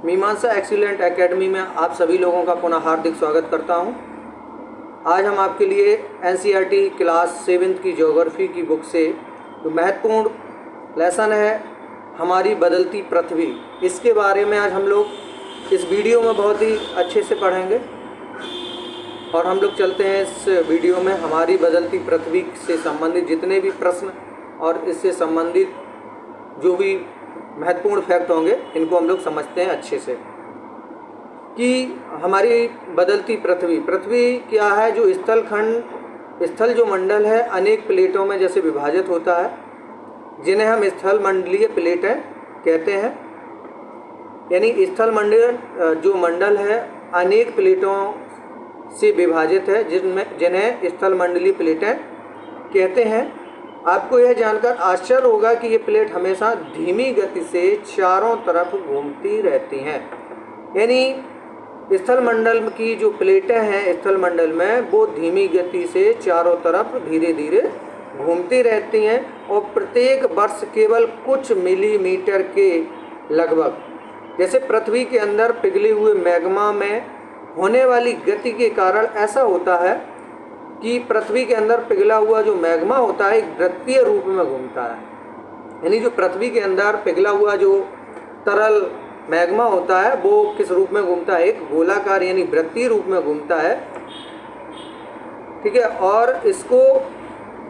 मीमांसा excellent academy में आप सभी लोगों का पुनः हार्दिक स्वागत करता हूं। आज हम आपके लिए एनसीईआरटी क्लास 7th की ज्योग्राफी की बुक से जो महत्वपूर्ण लेसन है हमारी बदलती पृथ्वी, इसके बारे में आज हम लोग इस वीडियो में बहुत ही अच्छे से पढ़ेंगे। और हम लोग चलते हैं इस वीडियो में हमारी बदलती पृथ्वी से संबंधित जितने भी प्रश्न और इससे संबंधित जो भी महत्वपूर्ण फैक्ट होंगे इनको हम लोग समझते हैं अच्छे से कि हमारी बदलती पृथ्वी क्या है। जो स्थल जो मंडल है अनेक प्लेटों में जैसे विभाजित होता है, जिन्हें हम स्थल मंडलीय प्लेटें कहते हैं। यानी स्थल मंडल जो मंडल है अनेक प्लेटों से विभाजित है, जिन्हें स्थल मंडलीय प्लेटें कहते हैं। आपको यह जानकर आश्चर्य होगा कि ये प्लेट हमेशा धीमी गति से चारों तरफ घूमती रहती हैं। यानी स्थल मंडल की जो प्लेटें हैं स्थल मंडल में वो धीमी गति से चारों तरफ धीरे धीरे घूमती रहती हैं और प्रत्येक वर्ष केवल कुछ मिलीमीटर के लगभग, जैसे पृथ्वी के अंदर पिघले हुए मैग्मा में होने वाली गति के कारण ऐसा होता है कि पृथ्वी के अंदर पिघला हुआ जो मैग्मा होता है एक वृत्तीय रूप में घूमता है। यानी जो पृथ्वी के अंदर पिघला हुआ जो तरल मैग्मा होता है वो किस रूप में घूमता है, एक गोलाकार यानी वृत्तीय रूप में घूमता है। ठीक है, और इसको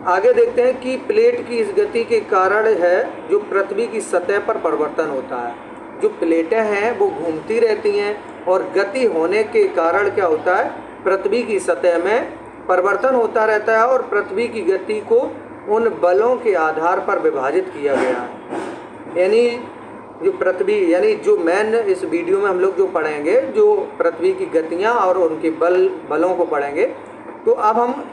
आगे देखते हैं कि प्लेट की इस गति के कारण है जो पृथ्वी की सतह पर परिवर्तन होता है। जो प्लेटें हैं वो घूमती रहती हैं और गति होने के कारण क्या होता है, पृथ्वी की सतह में परिवर्तन होता रहता है और पृथ्वी की गति को उन बलों के आधार पर विभाजित किया गया है। यानी जो पृथ्वी यानी जो मेन इस वीडियो में हम लोग जो पढ़ेंगे जो पृथ्वी की गतियां और उनके बलों को पढ़ेंगे, तो अब हम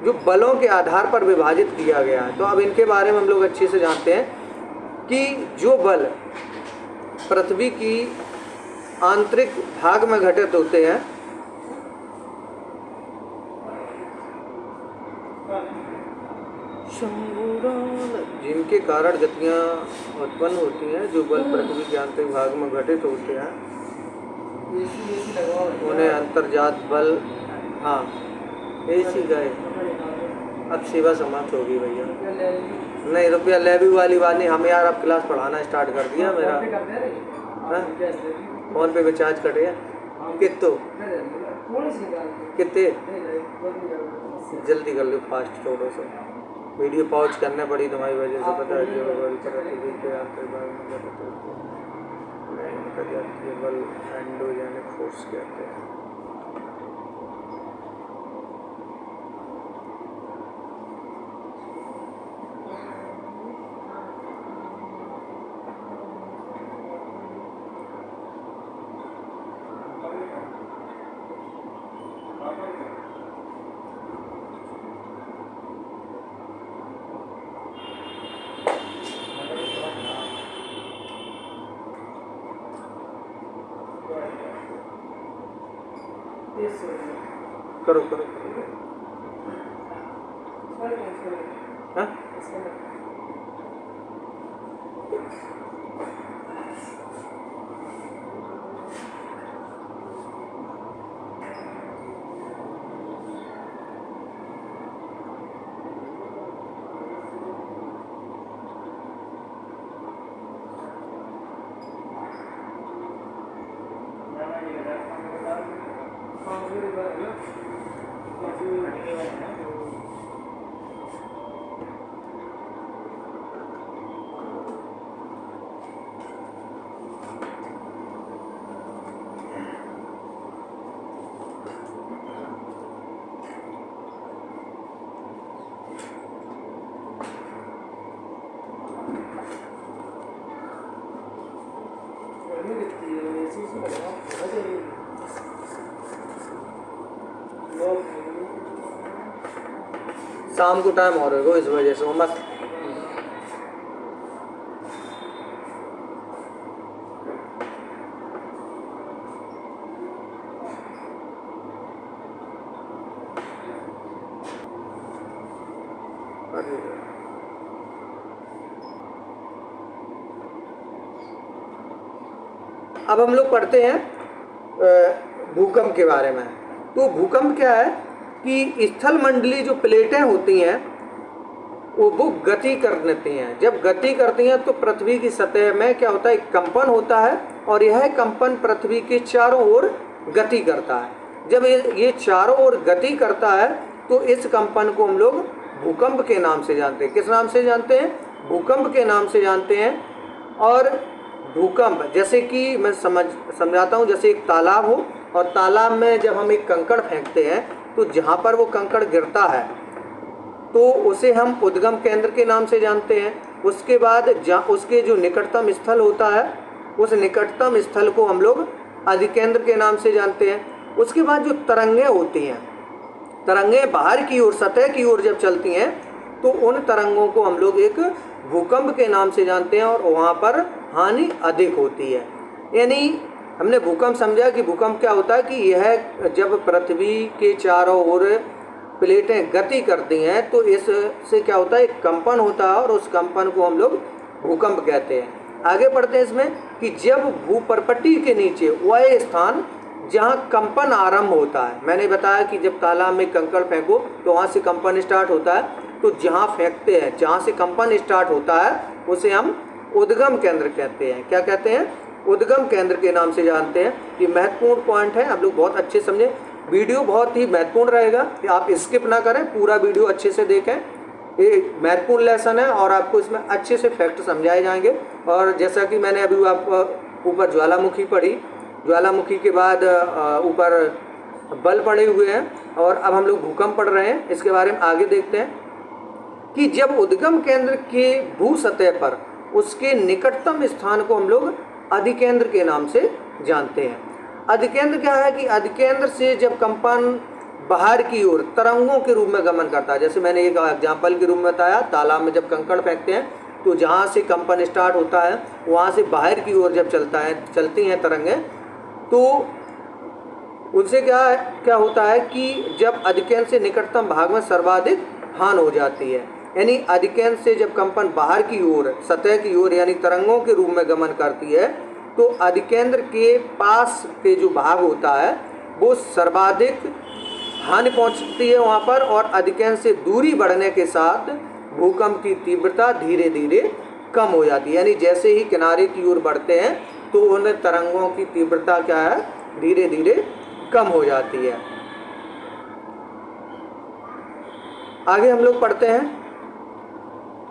जो बलों के आधार पर विभाजित किया गया है तो अब इनके बारे में हम लोग अच्छे से जानते हैं कि जो बल पृथ्वी की आंतरिक भाग में घटित होते हैं जिनके कारण गतियाँ उत्पन्न होती हैं, जो बल पृथ्वी के आंतरिक भाग में घटित होते हैं उन्हें अंतर्जात बल। हाँ ऐसी गए, अब सेवा समाप्त होगी भैया। नहीं रुपया लेवी वाली बात नहीं, हम यार अब क्लास पढ़ाना स्टार्ट कर दिया मेरा। फोन पे रिचार्ज कटे कितने जल्दी कर लो, फास्ट थोड़ा सा। वीडियो पॉज करने पड़ी तुम्हारी वजह से, पता है जो बल एंडोजेनिक फोर्स कहते हैं। करो हाँ? शाम को टाइम हो रहा है इस वजह से मत अब हम लोग पढ़ते हैं भूकंप के बारे में। तो भूकंप क्या है कि स्थल मंडलीय जो प्लेटें होती हैं वो गति करती हैं। जब गति करती हैं तो पृथ्वी की सतह में क्या होता है, एक कंपन होता है और यह कंपन पृथ्वी के चारों ओर गति करता है। जब ये चारों ओर गति करता है तो इस कंपन को हम लोग भूकंप के नाम से जानते हैं। किस नाम से जानते हैं? भूकंप के नाम से जानते हैं। और भूकंप जैसे कि मैं समझाता हूँ, जैसे एक तालाब हो और तालाब में जब हम एक कंकड़ फेंकते हैं तो जहाँ पर वो कंकड़ गिरता है तो उसे हम उद्गम केंद्र के नाम से जानते हैं। उसके बाद उसके जो निकटतम स्थल होता है उस निकटतम स्थल को हम लोग अधिकेंद्र के नाम से जानते हैं। उसके बाद जो तरंगें होती हैं, तरंगें बाहर की ओर सतह की ओर जब चलती हैं तो उन तरंगों को हम लोग एक भूकंप के नाम से जानते हैं और वहाँ पर हानि अधिक होती है। यानी हमने भूकंप समझा कि भूकंप क्या होता है कि यह जब पृथ्वी के चारों ओर प्लेटें गति करती हैं तो इससे क्या होता है, एक कंपन होता है और उस कंपन को हम लोग भूकंप कहते हैं। आगे बढ़ते हैं इसमें कि जब भूपर्पटी के नीचे वह स्थान जहाँ कंपन आरंभ होता है, मैंने बताया कि जब तालाब में कंकड़ फेंको तो वहाँ से कंपन स्टार्ट होता है, तो जहाँ फेंकते हैं जहाँ से कंपन स्टार्ट होता है उसे हम उद्गम केंद्र कहते हैं। क्या कहते हैं? उद्गम केंद्र के नाम से जानते हैं। ये महत्वपूर्ण पॉइंट है, आप लोग बहुत अच्छे समझें। वीडियो बहुत ही महत्वपूर्ण रहेगा, आप स्किप ना करें, पूरा वीडियो अच्छे से देखें। ये महत्वपूर्ण लेसन है और आपको इसमें अच्छे से फैक्ट समझाए जाएंगे। और जैसा कि मैंने अभी आपको ऊपर ज्वालामुखी पढ़ी, ज्वालामुखी के बाद ऊपर बल पड़े हुए हैं और अब हम लोग भूकंप पढ़ रहे हैं। इसके बारे में आगे देखते हैं कि जब उद्गम केंद्र के भू सतह पर उसके निकटतम स्थान को हम लोग अधिकेंद्र के नाम से जानते हैं। अधिकेंद्र क्या है कि अधिकेंद्र से जब कंपन बाहर की ओर तरंगों के रूप में गमन करता है, जैसे मैंने एक एग्जाम्पल के रूप में बताया, तालाब में जब कंकड़ फेंकते हैं तो जहाँ से कंपन स्टार्ट होता है वहाँ से बाहर की ओर जब चलती हैं तरंगें, तो उनसे क्या होता है कि जब अधिकेंद्र से निकटतम भाग में सर्वाधिक हान हो जाती है। यानी अधिकेंद्र से जब कंपन बाहर की ओर सतह की ओर यानी तरंगों के रूप में गमन करती है तो अधिकेंद्र के पास के जो भाग होता है वो सर्वाधिक हानि पहुंचती है वहाँ पर, और अधिकेंद्र से दूरी बढ़ने के साथ भूकंप की तीव्रता धीरे धीरे कम हो जाती है। यानी जैसे ही किनारे की ओर बढ़ते हैं तो उन तरंगों की तीव्रता क्या है, धीरे धीरे कम हो जाती है। आगे हम लोग पढ़ते हैं,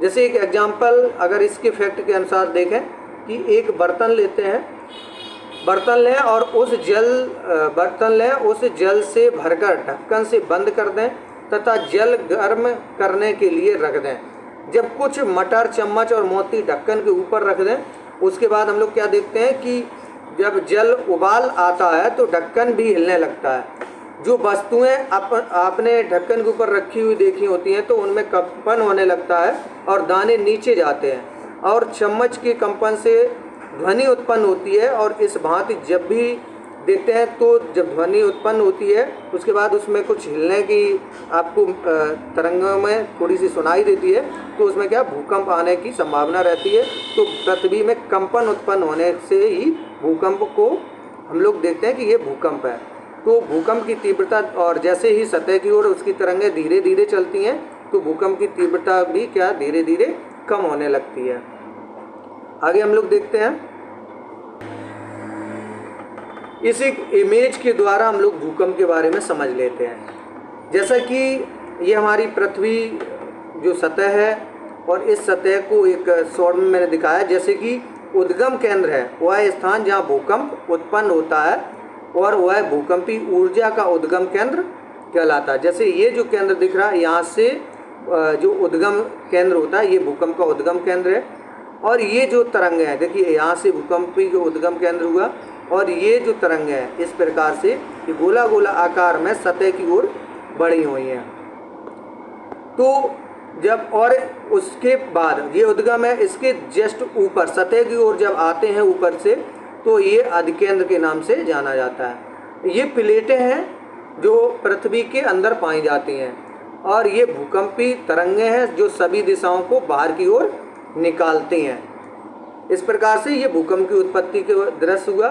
जैसे एक एग्जाम्पल अगर इसके फैक्ट के अनुसार देखें कि एक बर्तन लेते हैं, बर्तन लें और उस जल से भरकर ढक्कन से बंद कर दें तथा जल गर्म करने के लिए रख दें। जब कुछ मटर, चम्मच और मोती ढक्कन के ऊपर रख दें, उसके बाद हम लोग क्या देखते हैं कि जब जल उबाल आता है तो ढक्कन भी हिलने लगता है। जो वस्तुएं आपने ढक्कन के ऊपर रखी हुई देखी होती हैं तो उनमें कंपन होने लगता है और दाने नीचे जाते हैं और चम्मच के कंपन से ध्वनि उत्पन्न होती है। और इस भांति जब भी देखते हैं तो जब ध्वनि उत्पन्न होती है उसके बाद उसमें कुछ हिलने की आपको तरंगों में थोड़ी सी सुनाई देती है, तो उसमें क्या भूकंप आने की संभावना रहती है। तो पृथ्वी में कंपन उत्पन्न होने से ही भूकंप को हम लोग देखते हैं कि ये भूकंप है। तो भूकंप की तीव्रता, और जैसे ही सतह की ओर उसकी तरंगें धीरे धीरे चलती हैं तो भूकंप की तीव्रता भी क्या धीरे धीरे कम होने लगती है। आगे हम लोग देखते हैं, इसी इमेज के द्वारा हम लोग भूकंप के बारे में समझ लेते हैं। जैसा कि ये हमारी पृथ्वी जो सतह है और इस सतह को एक शॉर्ट में मैंने दिखाया, जैसे कि उद्गम केंद्र है वह स्थान जहाँ भूकंप उत्पन्न होता है और वह भूकंपी ऊर्जा का उद्गम केंद्र कहलाता है। जैसे ये जो केंद्र दिख रहा है, यहाँ से जो उद्गम केंद्र होता है ये भूकंप का उद्गम केंद्र है। और ये जो तरंगें हैं, देखिए यहाँ से भूकंपी का उद्गम केंद्र हुआ और ये जो तरंगें हैं इस प्रकार से ये गोला गोला आकार में सतह की ओर बढ़ी हुई हैं। तो जब और उसके बाद ये उद्गम है, इसके जस्ट ऊपर सतह की ओर जब आते हैं ऊपर से तो ये अधिकेंद्र के नाम से जाना जाता है। ये प्लेटें हैं जो पृथ्वी के अंदर पाई जाती हैं और ये भूकंपी तरंगें हैं जो सभी दिशाओं को बाहर की ओर निकालती हैं। इस प्रकार से ये भूकंप की उत्पत्ति के दृश्य हुआ।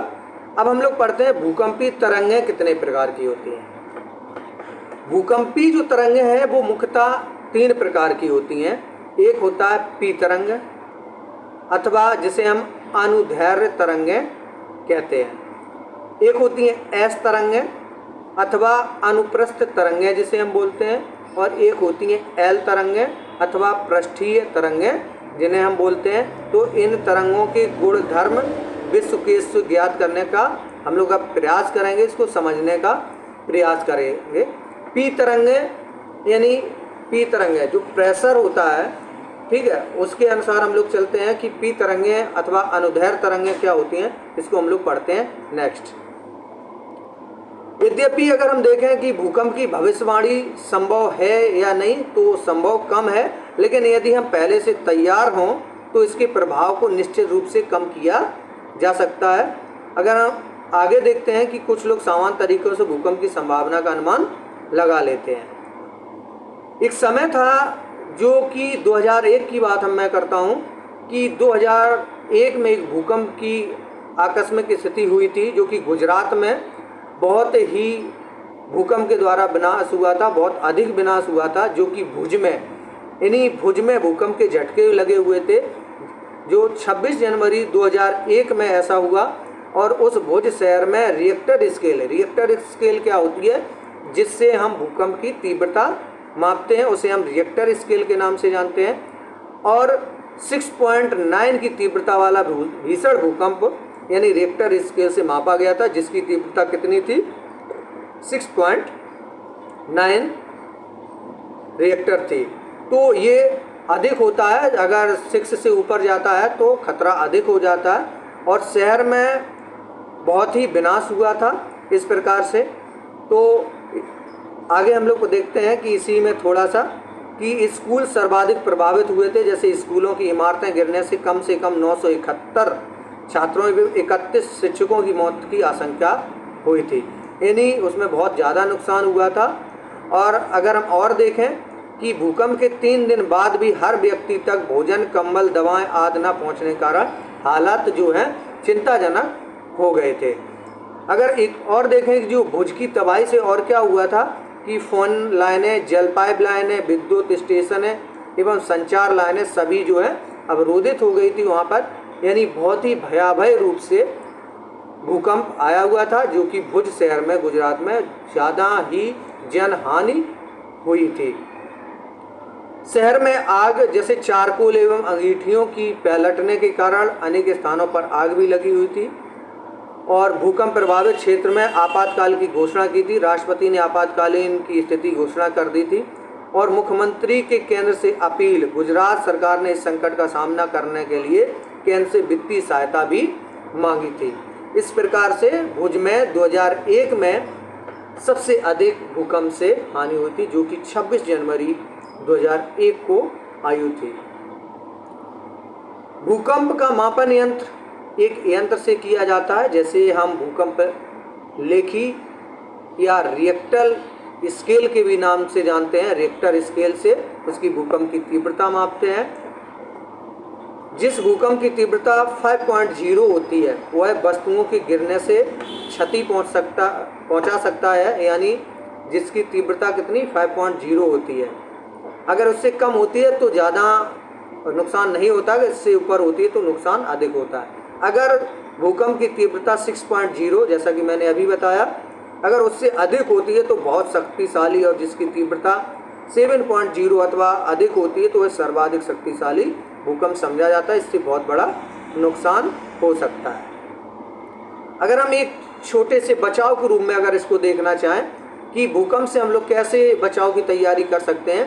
अब हम लोग पढ़ते हैं भूकंपीय तरंगें कितने प्रकार की होती हैं। भूकंपीय जो तरंगें हैं वो मुख्यतः 3 प्रकार की होती हैं। एक होता है पी तरंग, अथवा जिसे हम अनुदैर्घ्य तरंगें कहते हैं। एक होती हैं एस तरंगें अथवा अनुप्रस्थ तरंगें जिसे हम बोलते हैं, और एक होती हैं एल तरंगें अथवा पृष्ठीय तरंगें जिन्हें हम बोलते हैं। तो इन तरंगों के गुण धर्म विश्व के ज्ञात करने का हम लोग अब प्रयास करेंगे, इसको समझने का प्रयास करेंगे। पी तरंगें यानी पी तरंगें जो प्रेशर होता है, ठीक है, उसके अनुसार हम लोग चलते हैं कि पी तरंगें अथवा अनुदैर्घ्य तरंगें क्या होती हैं, इसको हम लोग पढ़ते हैं नेक्स्ट। यद्यपि अगर हम देखें कि भूकंप की भविष्यवाणी संभव है या नहीं, तो संभव कम है, लेकिन यदि हम पहले से तैयार हों तो इसके प्रभाव को निश्चित रूप से कम किया जा सकता है। अगर हम आगे देखते हैं कि कुछ लोग सामान्य तरीकों से भूकंप की संभावना का अनुमान लगा लेते हैं। एक समय था जो कि 2001 की बात मैं करता हूं कि 2001 में एक भूकंप की आकस्मिक स्थिति हुई थी, जो कि गुजरात में बहुत ही भूकंप के द्वारा विनाश हुआ था, बहुत अधिक विनाश हुआ था, जो कि भुज में भूकंप के झटके लगे हुए थे, जो 26 जनवरी 2001 में ऐसा हुआ। और उस भुज शहर में रिएक्टर स्केल क्या होती है, जिससे हम भूकंप की तीव्रता मापते हैं, उसे हम रिएक्टर स्केल के नाम से जानते हैं। और 6.9 की तीव्रता वाला भीषण भूकंप यानी रिएक्टर स्केल से मापा गया था, जिसकी तीव्रता कितनी थी, 6.9 रिएक्टर थी। तो ये अधिक होता है, अगर 6 से ऊपर जाता है तो खतरा अधिक हो जाता है। और शहर में बहुत ही विनाश हुआ था इस प्रकार से। तो आगे हम लोग को देखते हैं कि इसी में थोड़ा सा कि स्कूल सर्वाधिक प्रभावित हुए थे। जैसे स्कूलों की इमारतें गिरने से कम 971 छात्रों एवं 31 शिक्षकों की मौत की आशंका हुई थी, यानी उसमें बहुत ज़्यादा नुकसान हुआ था। और अगर हम और देखें कि भूकंप के 3 दिन बाद भी हर व्यक्ति तक भोजन, कंबल, दवाएं आदि न पहुंचने के कारण हालात जो हैं चिंताजनक हो गए थे। अगर एक और देखें कि जो भुज की तबाही से और क्या हुआ था कि फोन लाइनें, जल पाइप लाइनें, विद्युत स्टेशन एवं संचार लाइनें सभी जो है अवरोधित हो गई थी वहाँ पर, यानी बहुत ही भयावह रूप से भूकंप आया हुआ था, जो कि भुज शहर में गुजरात में ज़्यादा ही जनहानि हुई थी। शहर में आग जैसे चारकोल एवं अंगीठियों की पलटने के कारण अनेक स्थानों पर आग भी लगी हुई थी। और भूकंप प्रभावित क्षेत्र में आपातकाल की घोषणा की थी। राष्ट्रपति ने आपातकालीन की स्थिति घोषणा कर दी थी और मुख्यमंत्री के केंद्र से अपील। गुजरात सरकार ने इस संकट का सामना करने के लिए केंद्र से वित्तीय सहायता भी मांगी थी। इस प्रकार से भुज में 2001 में सबसे अधिक भूकंप से हानि हुई थी, जो कि 26 जनवरी 2001 को आई थी। भूकंप का मापन यंत्र एक यंत्र से किया जाता है, जैसे हम भूकंप लेखी या रिएक्टर स्केल के भी नाम से जानते हैं। रिएक्टर स्केल से उसकी भूकंप की तीव्रता मापते हैं। जिस भूकंप की तीव्रता 5.0 होती है वह वस्तुओं के गिरने से क्षति पहुंचा सकता है, यानी जिसकी तीव्रता कितनी 5.0 होती है। अगर उससे कम होती है तो ज़्यादा नुकसान नहीं होता, इससे ऊपर होती है तो नुकसान अधिक होता है। अगर भूकंप की तीव्रता 6.0 जैसा कि मैंने अभी बताया, अगर उससे अधिक होती है तो बहुत शक्तिशाली, और जिसकी तीव्रता 7.0 अथवा अधिक होती है तो वह सर्वाधिक शक्तिशाली भूकंप समझा जाता है। इससे बहुत बड़ा नुकसान हो सकता है। अगर हम एक छोटे से बचाव के रूप में अगर इसको देखना चाहें कि भूकंप से हम लोग कैसे बचाव की तैयारी कर सकते हैं,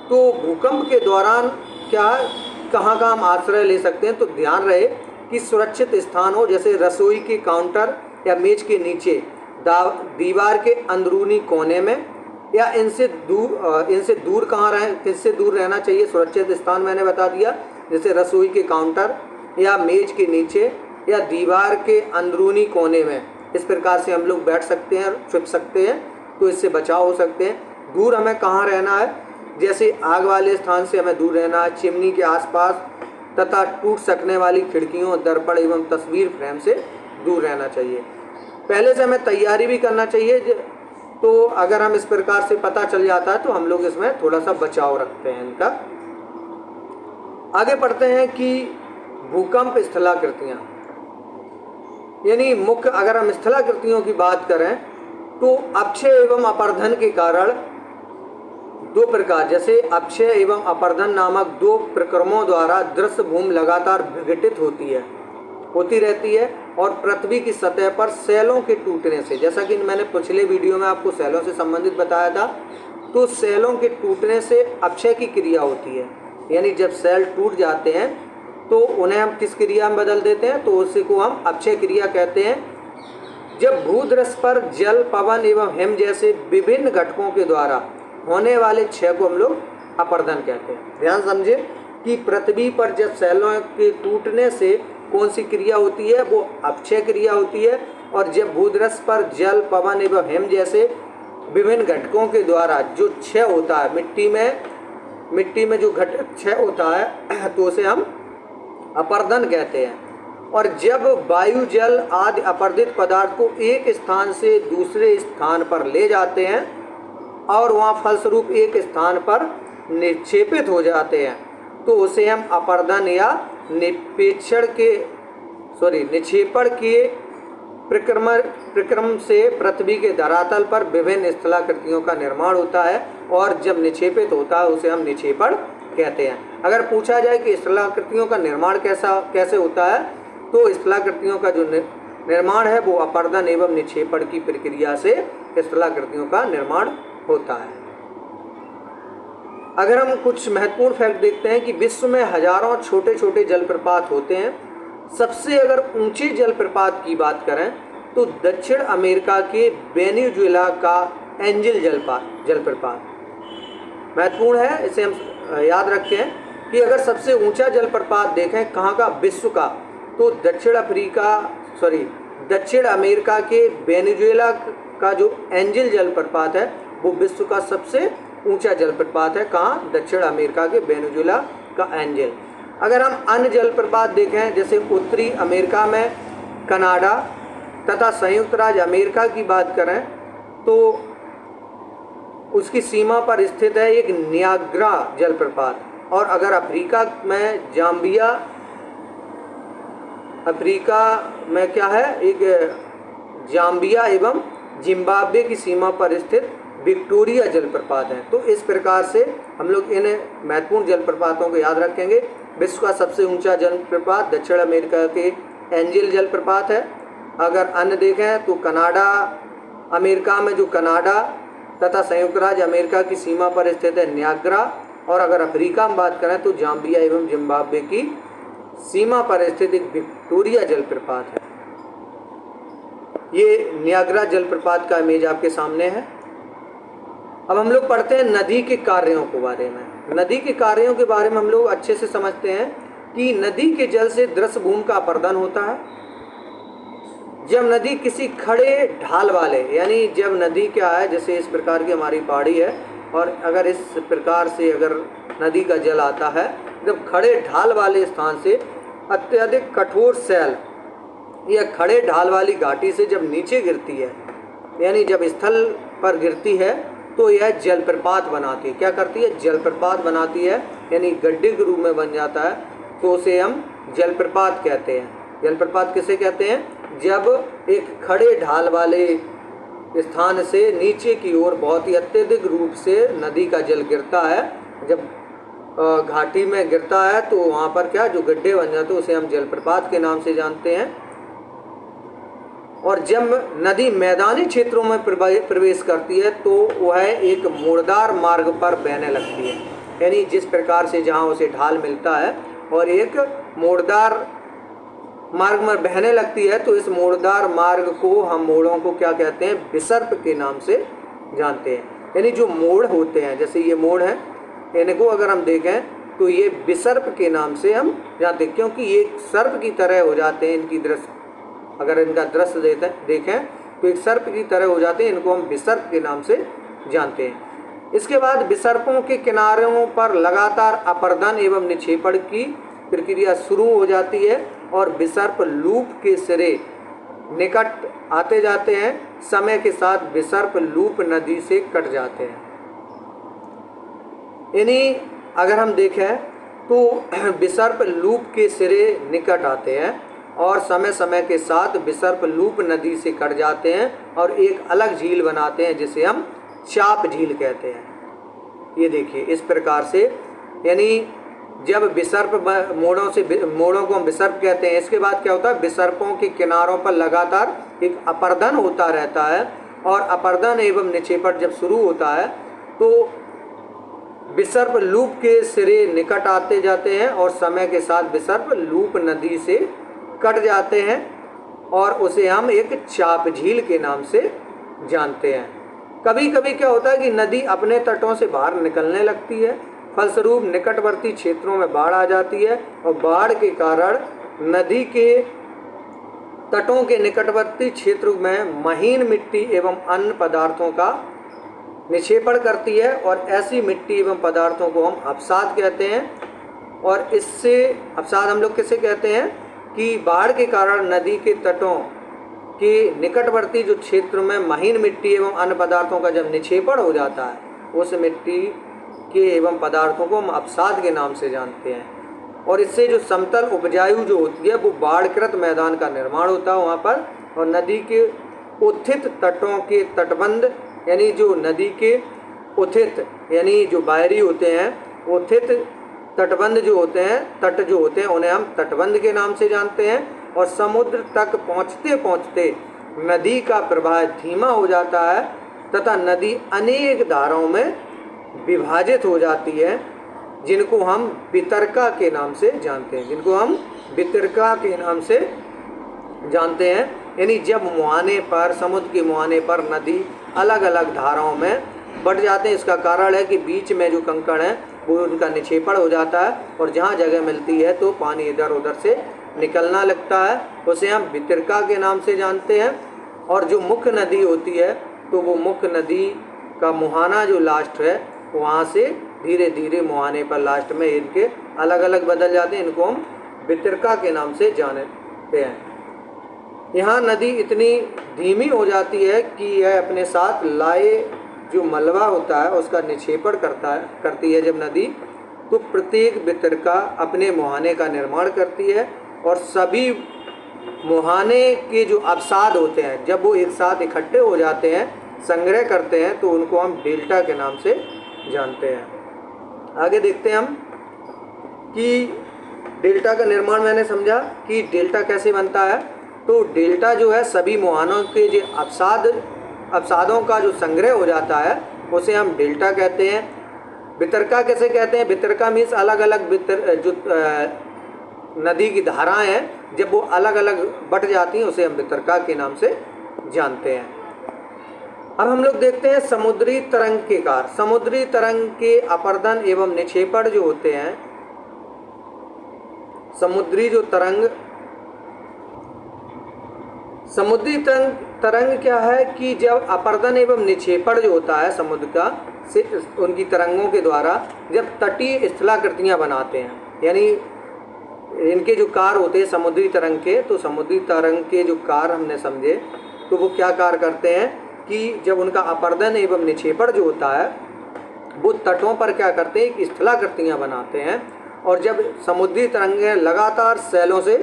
तो भूकंप के दौरान कहाँ हम आश्रय ले सकते हैं, तो ध्यान रहे कि सुरक्षित स्थान हो, जैसे रसोई के काउंटर या मेज के नीचे, दीवार के अंदरूनी कोने में, या इनसे दूर कहाँ रहें, किससे दूर रहना चाहिए। सुरक्षित स्थान मैंने बता दिया, जैसे रसोई के काउंटर या मेज के नीचे या दीवार के अंदरूनी कोने में। इस प्रकार से हम लोग बैठ सकते हैं, छुप सकते हैं, तो इससे बचाव हो सकते हैं। दूर हमें कहाँ रहना है, जैसे आग वाले स्थान से हमें दूर रहना है, चिमनी के आसपास तथा टूट सकने वाली खिड़कियों, दर्पण एवं तस्वीर फ्रेम से दूर रहना चाहिए। पहले से हमें तैयारी भी करना चाहिए। तो अगर हम इस प्रकार से पता चल जाता है तो हम लोग इसमें थोड़ा सा बचाव रखते हैं इनका। आगे पढ़ते हैं कि भूकंप स्थलाकृतियाँ, यानी मुख्य अगर हम स्थलाकृतियों की बात करें तो अपक्षय एवं अपर्धन के कारण दो प्रकार, जैसे अपक्षय एवं अपर्धन नामक दो प्रक्रमों द्वारा दृश्य भूमि लगातार विघटित होती रहती है और पृथ्वी की सतह पर सेलों के टूटने से, जैसा कि मैंने पिछले वीडियो में आपको सेलों से संबंधित बताया था, तो सेलों के टूटने से अपक्षय की क्रिया होती है। यानी जब सेल टूट जाते हैं तो उन्हें हम किस क्रिया में बदल देते हैं, तो उसी को हम अपक्षय क्रिया कहते हैं। जब भूदृश्य पर जल, पवन एवं हिम जैसे विभिन्न घटकों के द्वारा होने वाले क्षय को हम लोग अपर्धन कहते हैं। ध्यान समझे कि पृथ्वी पर जब सेलों के टूटने से कौन सी क्रिया होती है, वो अपक्षय क्रिया होती है। और जब भूदृश्य पर जल, पवन एवं हिम जैसे विभिन्न घटकों के द्वारा जो क्षय होता है, मिट्टी में जो घटक क्षय होता है तो उसे हम अपर्धन कहते हैं। और जब वायु, जल आदि अपर्दित पदार्थ को एक स्थान से दूसरे स्थान पर ले जाते हैं और वहाँ फलस्वरूप एक स्थान पर निक्षेपित हो जाते हैं तो उसे हम अपर्धन या निक्षेपण के प्रक्रम से पृथ्वी के धरातल पर विभिन्न स्थलाकृतियों का निर्माण होता है। और जब निक्षेपित होता है उसे हम निक्षेपण कहते हैं। अगर पूछा जाए कि स्थलाकृतियों का निर्माण कैसे होता है, तो स्थलाकृतियों का जो निर्माण है वो अपर्धन एवं निक्षेपण की प्रक्रिया से स्थलाकृतियों का निर्माण होता है। अगर हम कुछ महत्वपूर्ण फैक्ट देखते हैं कि विश्व में हजारों छोटे छोटे जलप्रपात होते हैं। सबसे अगर ऊंचे जलप्रपात की बात करें तो दक्षिण अमेरिका के वेनेजुएला का एंजल जलप्रपात महत्वपूर्ण है। इसे हम याद रखें कि अगर सबसे ऊंचा जलप्रपात देखें कहाँ का, विश्व का, तो दक्षिण अमेरिका के वेनेजुएला का जो एंजल जलप्रपात है वो विश्व का सबसे ऊंचा जलप्रपात है। कहाँ? दक्षिण अमेरिका के वेनेजुएला का एंजल। अगर हम अन्य जलप्रपात देखें जैसे उत्तरी अमेरिका में कनाडा तथा संयुक्त राज्य अमेरिका की बात करें तो उसकी सीमा पर स्थित है एक नियाग्रा जलप्रपात। और अगर अफ्रीका में क्या है, एक जाम्बिया एवं जिम्बाब्वे की सीमा पर स्थित विक्टोरिया जलप्रपात है। तो इस प्रकार से हम लोग इन महत्वपूर्ण जलप्रपातों को याद रखेंगे। विश्व का सबसे ऊंचा जलप्रपात दक्षिण अमेरिका के एंजल जलप्रपात है। अगर अन्य देखें तो अमेरिका में जो कनाडा तथा संयुक्त राज्य अमेरिका की सीमा पर स्थित है नियाग्रा। और अगर अफ्रीका में बात करें तो जाम्बिया एवं जिम्बाब्वे की सीमा पर स्थित एक विक्टोरिया जलप्रपात है। ये नियाग्रा जलप्रपात का इमेज आपके सामने है। अब हम लोग पढ़ते हैं नदी के कार्यों के बारे में। नदी के कार्यों के बारे में हम लोग अच्छे से समझते हैं कि नदी के जल से दृश्य भूमि का अपर्दन होता है। जब नदी किसी खड़े ढाल वाले, यानी जब नदी क्या है, जैसे इस प्रकार की हमारी पहाड़ी है और अगर इस प्रकार से अगर नदी का जल आता है, जब खड़े ढाल वाले स्थान से अत्यधिक कठोर सैल या खड़े ढाल वाली घाटी से जब नीचे गिरती है, यानी जब स्थल पर गिरती है तो यह जलप्रपात बनाती है। क्या करती है? जलप्रपात बनाती है, यानी गड्ढे के रूप में बन जाता है, तो उसे हम जलप्रपात कहते हैं। जलप्रपात किसे कहते हैं? जब एक खड़े ढाल वाले स्थान से नीचे की ओर बहुत ही अत्यधिक रूप से नदी का जल गिरता है, जब घाटी में गिरता है तो वहाँ पर क्या जो गड्ढे बन जाते हैं उसे हम जलप्रपात के नाम से जानते हैं। और जब नदी मैदानी क्षेत्रों में प्रवेश करती है तो वह एक मोड़दार मार्ग पर बहने लगती है, यानी जिस प्रकार से जहाँ उसे ढाल मिलता है और एक मोड़दार मार्ग में बहने लगती है, तो इस मोड़दार मार्ग को हम मोड़ों को क्या कहते हैं? विसर्प के नाम से जानते हैं। यानी जो मोड़ होते हैं, जैसे ये मोड़ है, इनको अगर हम देखें तो ये विसर्प के नाम से हम जानते हैं, क्योंकि ये सर्प की तरह हो जाते हैं। इनकी दृश्य अगर इनका दृश्य देखें तो एक सर्प की तरह हो जाते हैं, इनको हम विसर्प के नाम से जानते हैं। इसके बाद विसर्पों के किनारों पर लगातार अपर्दन एवं निक्षेपण की प्रक्रिया शुरू हो जाती है और विसर्प लूप के सिरे निकट आते जाते हैं, समय के साथ विसर्प लूप नदी से कट जाते हैं। यानी अगर हम देखें तो विसर्प लूप के सिरे निकट आते हैं और समय समय के साथ विसर्प लूप नदी से कट जाते हैं और एक अलग झील बनाते हैं जिसे हम चाप झील कहते हैं। ये देखिए इस प्रकार से, यानी जब विसर्प मोड़ों को हम विसर्प कहते हैं। इसके बाद क्या होता है, विसर्पों के किनारों पर लगातार एक अपर्दन होता रहता है और अपर्दन एवं निक्षेपण जब शुरू होता है तो विसर्प लूप के सिरे निकट आते जाते हैं और समय के साथ विसर्प लूप नदी से कट जाते हैं और उसे हम एक चाप झील के नाम से जानते हैं। कभी कभी क्या होता है कि नदी अपने तटों से बाहर निकलने लगती है, फलस्वरूप निकटवर्ती क्षेत्रों में बाढ़ आ जाती है और बाढ़ के कारण नदी के तटों के निकटवर्ती क्षेत्र में महीन मिट्टी एवं अन्य पदार्थों का निक्षेपण करती है और ऐसी मिट्टी एवं पदार्थों को हम अवसाद कहते हैं। और इससे अवसाद हम लोग किसे कहते हैं कि बाढ़ के कारण नदी के तटों के निकटवर्ती जो क्षेत्र में महीन मिट्टी एवं अन्य पदार्थों का जब निक्षेपण हो जाता है, उस मिट्टी के एवं पदार्थों को हम अवसाद के नाम से जानते हैं। और इससे जो समतल उपजाऊ जो होती है वो बाढ़कृत मैदान का निर्माण होता है वहाँ पर, और नदी के उत्थित तटों के तटबंध, यानी जो नदी के उत्थित यानी जो बाहरी होते हैं, उत्थित तटबंध जो होते हैं, तट जो होते हैं उन्हें हम तटबंध के नाम से जानते हैं। और समुद्र तक पहुँचते पहुँचते नदी का प्रवाह धीमा हो जाता है तथा नदी अनेक धाराओं में विभाजित हो जाती है, जिनको हम वितरका के नाम से जानते हैं, यानी जब मुहाने पर, समुद्र के मुहाने पर नदी अलग अलग धाराओं में बट जाते हैं। इसका कारण है कि बीच में जो कंकड़ है वो उनका निक्षेपण हो जाता है और जहाँ जगह मिलती है तो पानी इधर उधर से निकलना लगता है, उसे हम वितरका के नाम से जानते हैं। और जो मुख्य नदी होती है तो वो मुख्य नदी का मुहाना जो लास्ट है वहाँ से धीरे धीरे मुहाने पर लास्ट में इनके अलग अलग बदल जाते हैं, इनको हम वितरका के नाम से जानते हैं। यहाँ नदी इतनी धीमी हो जाती है कि यह अपने साथ लाए जो मलबा होता है उसका निक्षेपण करती है जब नदी, तो प्रत्येक वितरका अपने मुहाने का निर्माण करती है और सभी मुहाने के जो अवसाद होते हैं जब वो एक साथ इकट्ठे हो जाते हैं, संग्रह करते हैं, तो उनको हम डेल्टा के नाम से जानते हैं। आगे देखते हैं हम कि डेल्टा का निर्माण मैंने समझा कि डेल्टा कैसे बनता है। तो डेल्टा जो है सभी मुहानों के जो अवसादों का जो संग्रह हो जाता है उसे हम डेल्टा कहते हैं। वितरका कैसे कहते हैं, वितरका मीन्स अलग अलग जो नदी की धाराएं हैं जब वो अलग अलग बट जाती हैं उसे हम वितरका के नाम से जानते हैं। अब हम लोग देखते हैं समुद्री तरंग के कार्य। समुद्री तरंग के अपर्दन एवं निक्षेपण जो होते हैं, समुद्री तरंग क्या है कि जब अपर्दन एवं निक्षेपण जो होता है समुद्र का से उनकी तरंगों के द्वारा जब तटीय स्थलाकृतियाँ बनाते हैं, यानी इनके जो कार्य होते हैं समुद्री तरंग के, तो समुद्री तरंग के जो कार्य हमने समझे तो वो क्या कार्य करते हैं कि जब उनका अपर्दन एवं निक्षेपण जो होता है वो तटों पर क्या करते हैं कि स्थलाकृतियाँ बनाते हैं। और जब समुद्री तरंगें लगातार सैलों से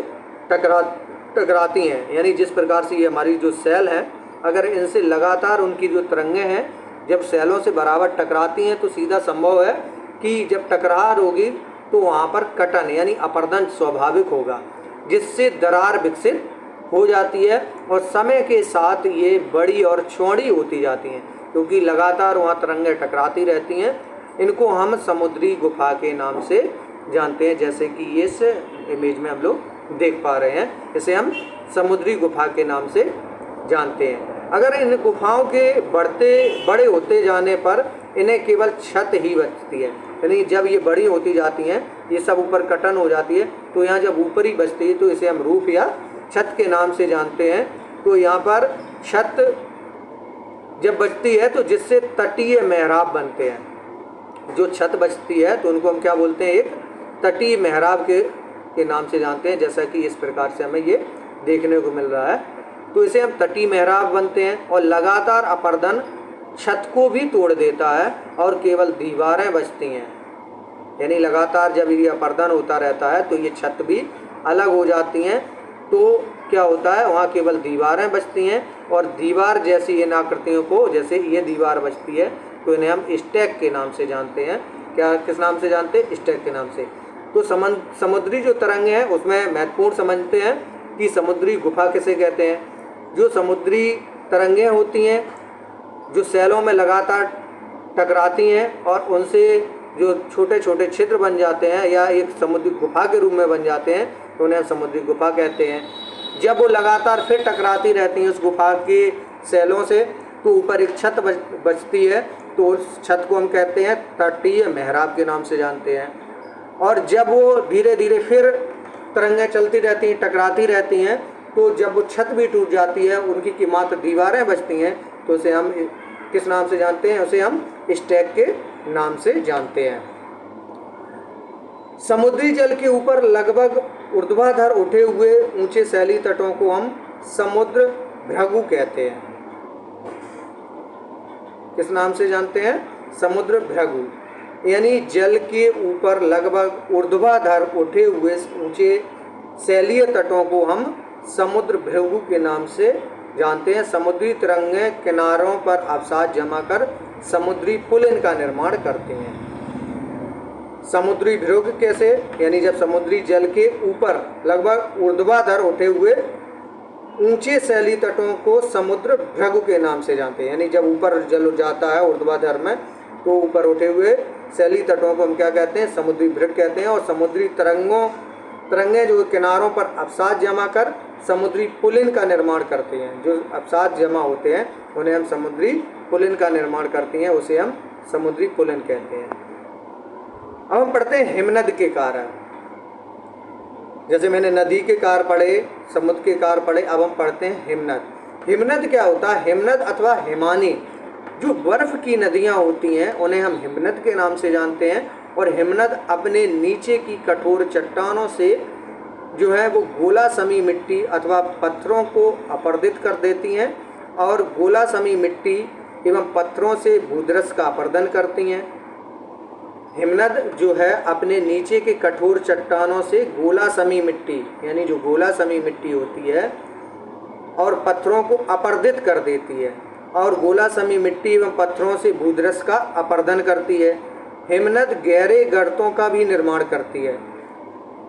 टकराती हैं, यानी जिस प्रकार से ये हमारी जो सैल है, अगर इनसे लगातार उनकी जो तरंगें हैं जब सैलों से बराबर टकराती हैं तो सीधा संभव है कि जब टकरार होगी तो वहाँ पर कटन यानी अपर्दन स्वाभाविक होगा, जिससे दरार विकसित हो जाती है और समय के साथ ये बड़ी और चौड़ी होती जाती हैं क्योंकि लगातार वहाँ तरंगें टकराती रहती हैं। इनको हम समुद्री गुफा के नाम से जानते हैं, जैसे कि इस इमेज में हम लोग देख पा रहे हैं, इसे हम समुद्री गुफा के नाम से जानते हैं। अगर इन गुफाओं के बड़े होते जाने पर इन्हें केवल छत ही बचती है, यानी जब ये बड़ी होती जाती हैं ये सब ऊपर कटन हो जाती है तो यहाँ जब ऊपर ही बचती है तो इसे हम रूफ या छत के नाम से जानते हैं। तो यहाँ पर छत जब बचती है तो जिससे तटीय मेहराब बनते हैं, जो छत बचती है तो उनको हम क्या बोलते हैं, एक तटीय मेहराब के नाम से जानते हैं, जैसा कि इस प्रकार से हमें ये देखने को मिल रहा है। तो इसे हम तटीय मेहराब बनते हैं। और लगातार अपर्दन छत को भी तोड़ देता है और केवल दीवारें बचती हैं। यानी लगातार जब ये अपर्दन होता रहता है तो ये छत भी अलग हो जाती हैं, तो क्या होता है वहाँ केवल दीवारें बचती हैं। और दीवार जैसी इन आकृतियों को, जैसे ये दीवार बचती है, तो इन्हें हम स्टैक के नाम से जानते हैं। क्या, किस नाम से जानते हैं? स्टैक के नाम से। तो समुद्री जो तरंगे हैं उसमें महत्वपूर्ण समझते हैं कि समुद्री गुफा किसे कहते हैं। जो समुद्री तरंगें होती हैं जो सैलों में लगातार टकराती हैं और उनसे जो छोटे छोटे छिद्र बन जाते हैं या एक समुद्री गुफा के रूप में बन जाते हैं, तो उन्हें समुद्री गुफा कहते हैं। जब वो लगातार फिर टकराती रहती हैं उस गुफा के सैलों से, तो ऊपर एक छत बचती है, तो उस छत को हम कहते हैं तटीय मेहराब के नाम से जानते हैं। और जब वो धीरे धीरे फिर तरंगें चलती रहती हैं, टकराती रहती हैं, तो जब वो छत भी टूट जाती है, उनकी की मात्र दीवारें बचती हैं, तो उसे हम किस नाम से जानते हैं? उसे हम स्टैक के नाम से जानते हैं। समुद्री जल के ऊपर लगभग ऊर्ध्वाधर उठे हुए ऊंचे सैली तटों को हम समुद्र भृगु कहते हैं। किस नाम से जानते हैं? समुद्र भृगु। यानी जल के ऊपर लगभग ऊर्ध्वाधर उठे हुए ऊंचे सैलीय तटों को हम समुद्र भृगु के नाम से जानते हैं। समुद्री तरंगें किनारों पर अवसाद जमा कर समुद्री पुल इनका निर्माण करते हैं। समुद्री भृगु कैसे? यानी जब समुद्री जल के ऊपर लगभग ऊर्ध्वाधर उठे हुए ऊंचे सैली तटों को समुद्र भृगु के नाम से जानते हैं। यानी जब ऊपर जल जाता है ऊर्ध्वाधर में, तो ऊपर उठे हुए सैली तटों को हम क्या कहते हैं? समुद्री भृगु कहते हैं। और समुद्री तरंगें जो किनारों पर अवसाद जमा कर समुद्री पुलिन का निर्माण करते हैं। जो अवसाद जमा होते हैं उन्हें हम समुद्री पुलिन का निर्माण करती हैं, उसे हम समुद्री पुलिन कहते हैं। अब हम पढ़ते हैं हिमनद के कारण। जैसे मैंने नदी के कार पढ़े, समुद्र के कार पढ़े, अब हम पढ़ते हैं हिमनद। हिमनद क्या होता है? हिमनद अथवा हिमानी जो बर्फ की नदियाँ होती हैं उन्हें हम हिमनद के नाम से जानते हैं। और हिमनद अपने नीचे की कठोर चट्टानों से जो है वो गोला समी मिट्टी अथवा पत्थरों को अपर्दित कर देती हैं और गोला समी मिट्टी एवं पत्थरों से भूदृश्य का अपर्दन करती हैं। हिमनद जो है अपने नीचे के कठोर चट्टानों से गोला समी मिट्टी, यानी जो गोला समी मिट्टी होती है, और पत्थरों को अपर्दित कर देती है और गोला समी मिट्टी एवं पत्थरों से भूदृश्य का अपर्दन करती है। हिमनद गहरे गर्तों का भी निर्माण करती है।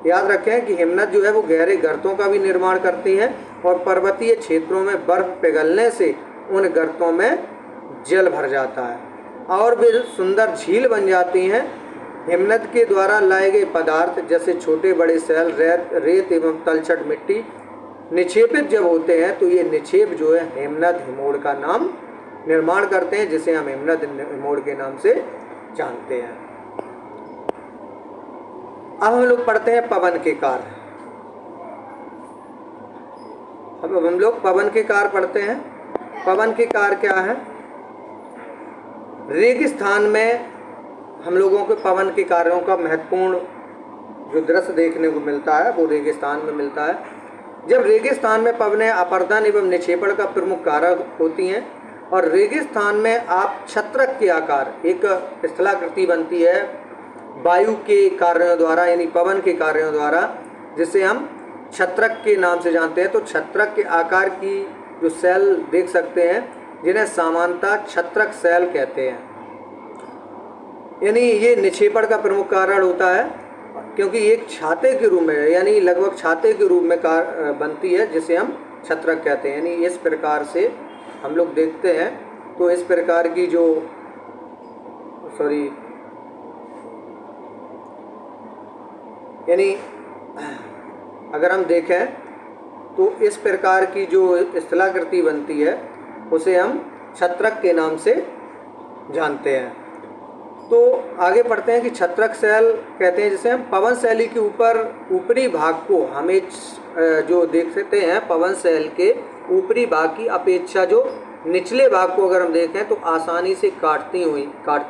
याद रखें कि हिमनद जो है वो गहरे गर्तों का भी निर्माण करती है और पर्वतीय क्षेत्रों में बर्फ पिघलने से उन गर्तों में जल भर जाता है और वे सुंदर झील बन जाती हैं। हिमनद के द्वारा लाए गए पदार्थ जैसे छोटे बड़े सैल, रेत एवं तलछट मिट्टी निक्षेपित जब होते हैं, तो ये निक्षेप जो है हिमनद हिमोड़ का नाम निर्माण करते हैं, जिसे हम हिमनद हिमोड़ के नाम से जानते हैं। अब हम लोग पढ़ते हैं पवन के कार्य। अब हम लोग पवन के कार्य पढ़ते हैं। पवन के कार्य क्या है? रेगिस्तान में हम लोगों को पवन के कार्यों का महत्वपूर्ण जो दृश्य देखने को मिलता है वो रेगिस्तान में मिलता है। जब रेगिस्तान में पवनें अपर्दन एवं निक्षेपण का प्रमुख कारक होती हैं और रेगिस्तान में आप छत्रक के आकार एक स्थलाकृति बनती है वायु के कार्यों द्वारा, यानी पवन के कार्यों द्वारा, जिसे हम छत्रक के नाम से जानते हैं। तो छत्रक के आकार की जो सेल देख सकते हैं, जिन्हें सामान्यतः छत्रक सेल कहते हैं। यानी ये निक्षेपण का प्रमुख कारण होता है, क्योंकि एक छाते के रूप में, यानी लगभग छाते के रूप में बनती है, जिसे हम छत्रक कहते हैं। यानी इस प्रकार से हम लोग देखते हैं, तो इस प्रकार की जो यानी अगर हम देखें तो इस प्रकार की जो स्थलाकृति बनती है उसे हम छत्रक के नाम से जानते हैं। तो आगे पढ़ते हैं कि छत्रक सेल कहते हैं जिसे हम पवन शैली के ऊपरी भाग को हमें जो देख सकते हैं, पवन शैल के ऊपरी भाग की अपेक्षा जो निचले भाग को अगर हम देखें तो आसानी से काटती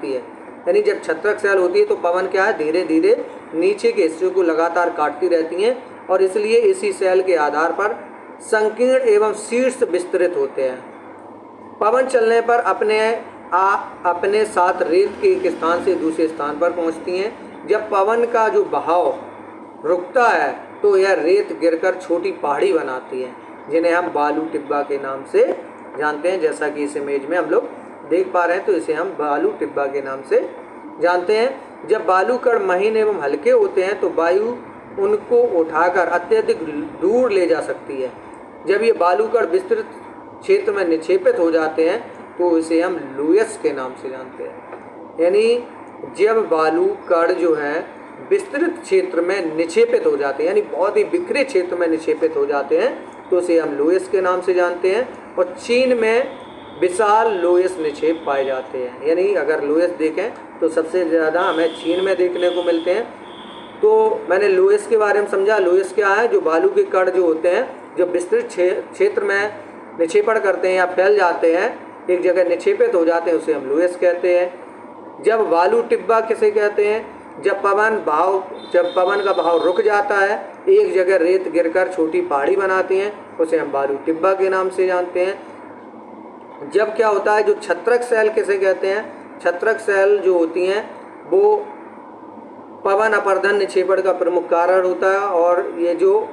है। यानी जब छत्रक सेल होती है तो पवन क्या है, धीरे धीरे नीचे के हिस्से को लगातार काटती रहती हैं और इसलिए इसी सेल के आधार पर संकीर्ण एवं शीर्ष विस्तृत होते हैं। पवन चलने पर अपने साथ रेत के एक स्थान से दूसरे स्थान पर पहुंचती हैं। जब पवन का जो बहाव रुकता है तो यह रेत गिरकर छोटी पहाड़ी बनाती है, जिन्हें हम बालू टिब्बा के नाम से जानते हैं। जैसा कि इस इमेज में हम लोग देख पा रहे हैं, तो इसे हम बालू टिब्बा के नाम से जानते हैं। जब बालू कण महीन एवं हल्के होते हैं तो वायु उनको उठाकर अत्यधिक दूर ले जा सकती है। जब ये बालू कण विस्तृत क्षेत्र में निक्षेपित हो जाते हैं तो इसे हम लुयस के नाम से जानते हैं। यानी जब बालू कण जो है विस्तृत क्षेत्र में निक्षेपित हो जाते हैं, यानी बहुत ही बिखरे क्षेत्र में निक्षेपित हो जाते हैं, तो इसे हम लुयस के नाम से जानते हैं। और चीन में विशाल लुयस निक्षेप पाए जाते हैं। यानी अगर लुयस देखें तो सबसे ज़्यादा हमें चीन में देखने को मिलते हैं। तो मैंने लुयस के बारे में समझा। लुयस क्या है? जो बालू के कण जो होते हैं, जब विस्तृत क्षेत्र में निक्षेपण करते हैं या फैल जाते हैं, एक जगह निक्षेपित हो जाते हैं, उसे हम लुयस कहते हैं। जब बालू टिब्बा किसे कहते हैं? जब पवन का बहाव रुक जाता है, एक जगह रेत गिरकर छोटी पहाड़ी बनाती हैं, उसे हम बालू टिब्बा के नाम से जानते हैं। जब क्या होता है, जो छत्रक सेल किसे कहते हैं? छत्रक सेल जो होती हैं वो पवन अपर्दन निक्षेपण का प्रमुख कारण होता है। और ये जो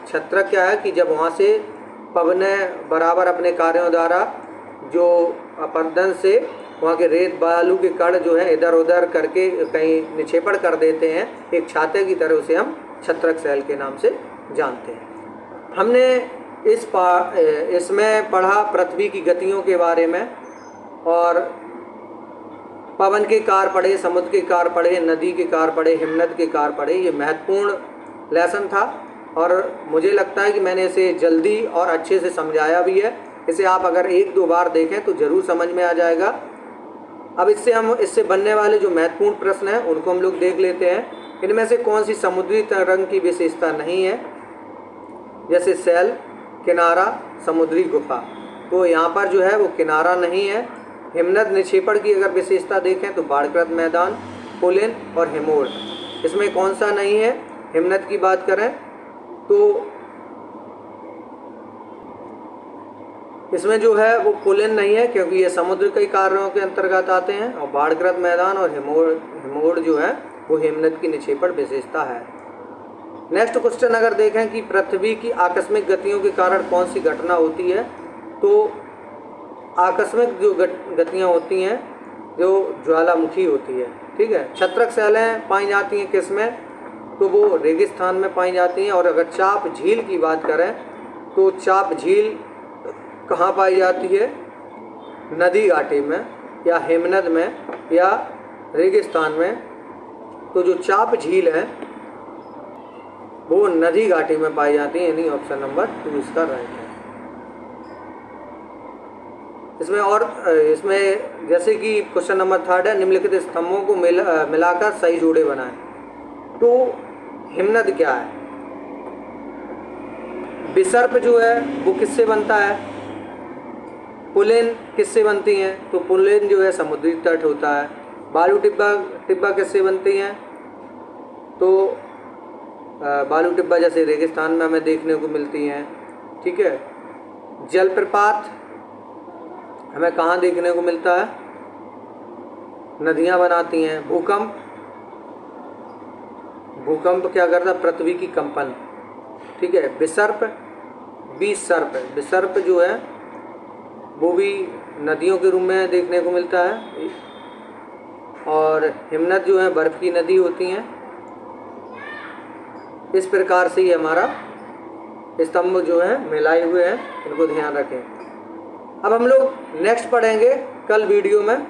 छत्रक क्या है कि जब वहाँ से पवन बराबर अपने कार्यों द्वारा जो अपर्दन से वहाँ के रेत बालू के कण जो है इधर उधर करके कहीं निक्षेपण कर देते हैं, एक छाते की तरह, उसे हम छत्रक सेल के नाम से जानते हैं। हमने इसमें पढ़ा पृथ्वी की गतियों के बारे में, और पवन के कार पढ़े, समुद्र के कार पढ़े, नदी के कार पढ़े, हिमनद के कार पढ़े। ये महत्वपूर्ण लेसन था और मुझे लगता है कि मैंने इसे जल्दी और अच्छे से समझाया भी है। इसे आप अगर एक दो बार देखें तो ज़रूर समझ में आ जाएगा। अब इससे बनने वाले जो महत्वपूर्ण प्रश्न हैं उनको हम लोग देख लेते हैं। इनमें से कौन सी समुद्री तरंग की विशेषता नहीं है? जैसे सेल, किनारा, समुद्री गुफा। तो यहाँ पर जो है वो किनारा नहीं है। हिमनद निक्षेपण की अगर विशेषता देखें तो बाढ़ग्रस्त मैदान, पुलिन और हिमोर। इसमें कौन सा नहीं है? हिमनद की बात करें तो इसमें जो है वो पुलिन नहीं है, क्योंकि ये समुद्र के कार्यों के अंतर्गत आते हैं। और बाढ़ग्रस्त मैदान और हिमोर जो है वो हिमनद की निक्षेपण विशेषता है। नेक्स्ट क्वेश्चन अगर देखें कि पृथ्वी की आकस्मिक गतियों के कारण कौन सी घटना होती है, तो आकस्मिक जो गतियाँ होती हैं जो ज्वालामुखी होती है, ठीक है। छत्रक सेलें पाई जाती हैं किस में? तो वो रेगिस्तान में पाई जाती हैं। और अगर चाप झील की बात करें तो चाप झील कहाँ पाई जाती है? नदी घाटी में या हिमनद में या रेगिस्तान में। तो जो चाप झील है वो नदी घाटी में पाई जाती है, यानी ऑप्शन नंबर 2 इसका राइट है। इसमें जैसे कि क्वेश्चन नंबर 3 है, निम्नलिखित स्तंभों को मिलाकर सही जोड़े बनाएं। तो हिमनद क्या है? विसर्प जो है वो किससे बनता है? पुलिन किससे बनती हैं? तो पुलिन जो है समुद्री तट होता है। बालू टिब्बा किससे बनती हैं? तो बालू टिब्बा जैसे रेगिस्तान में हमें देखने को मिलती हैं, ठीक है। जलप्रपात हमें कहाँ देखने को मिलता है? नदियाँ बनाती हैं। भूकंप क्या करता है? पृथ्वी की कंपन, ठीक है। विसर्प जो है वो भी नदियों के रूप में देखने को मिलता है। और हिमनद जो है बर्फ़ की नदी होती हैं। इस प्रकार से ये हमारा स्तंभ जो है मिलाए हुए हैं, इनको ध्यान रखें। अब हम लोग नेक्स्ट पढ़ेंगे कल वीडियो में।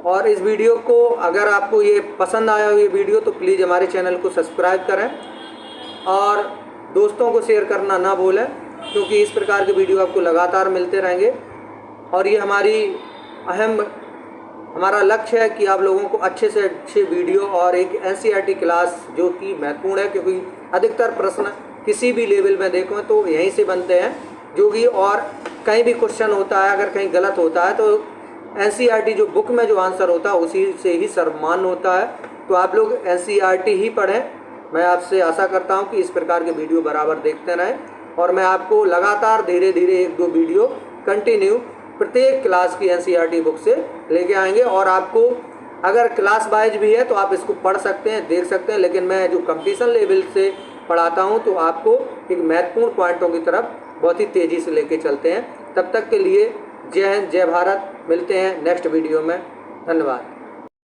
और इस वीडियो को अगर आपको ये पसंद आया हो ये वीडियो, तो प्लीज़ हमारे चैनल को सब्सक्राइब करें और दोस्तों को शेयर करना ना भूलें, क्योंकि इस प्रकार के वीडियो आपको लगातार मिलते रहेंगे। और ये हमारा लक्ष्य है कि आप लोगों को अच्छे से अच्छे वीडियो और एक NCERT क्लास जो कि महत्वपूर्ण है, क्योंकि अधिकतर प्रश्न किसी भी लेवल में देखो तो यहीं से बनते हैं, जो कि और कहीं भी क्वेश्चन होता है अगर कहीं गलत होता है तो NCERT जो बुक में जो आंसर होता है उसी से ही सम्मान होता है। तो आप लोग NCERT ही पढ़ें। मैं आपसे आशा करता हूं कि इस प्रकार के वीडियो बराबर देखते रहें और मैं आपको लगातार धीरे धीरे 1-2 वीडियो कंटिन्यू प्रत्येक क्लास की एनसीईआरटी बुक से लेके आएंगे। और आपको अगर क्लास वाइज भी है तो आप इसको पढ़ सकते हैं, देख सकते हैं, लेकिन मैं जो कंपटीशन लेवल से पढ़ाता हूं तो आपको एक महत्वपूर्ण पॉइंटों की तरफ बहुत ही तेज़ी से लेके चलते हैं। तब तक के लिए जय हिंद, जय भारत। मिलते हैं नेक्स्ट वीडियो में। धन्यवाद।